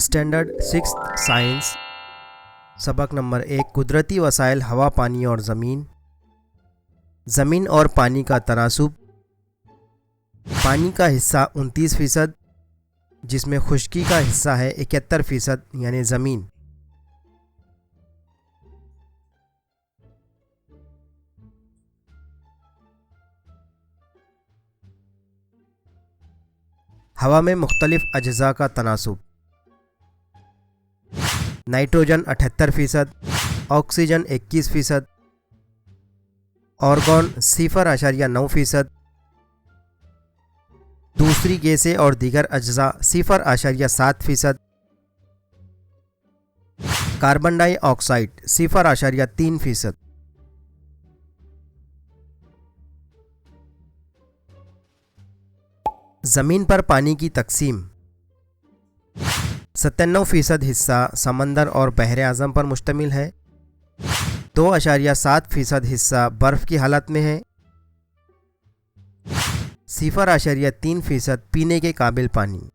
Standard six science सबक number 1 कुदरती वसाइल हवा पानी और ज़मीन। ज़मीन और पानी का तनासुब। पानी का हिस्सा 29%, जिसमें खुश्की का हिस्सा है 71% यानी ज़मीन। हवा में मुख्तलिफ अज्जा का तनासुब। नाइट्रोजन 78%, ऑक्सीजन 21%, ऑर्गन 0.9%, दूसरी गैसें और दीगर अज्जा 0.7%, कार्बन डाइऑक्साइड 0.3%। ज़मीन पर पानी की तकसीम। 97% हिस्सा समंदर और बहरे आज़म पर मुश्तमिल है। 2.7% हिस्सा बर्फ़ की हालत में है। 0.3% पीने के काबिल पानी।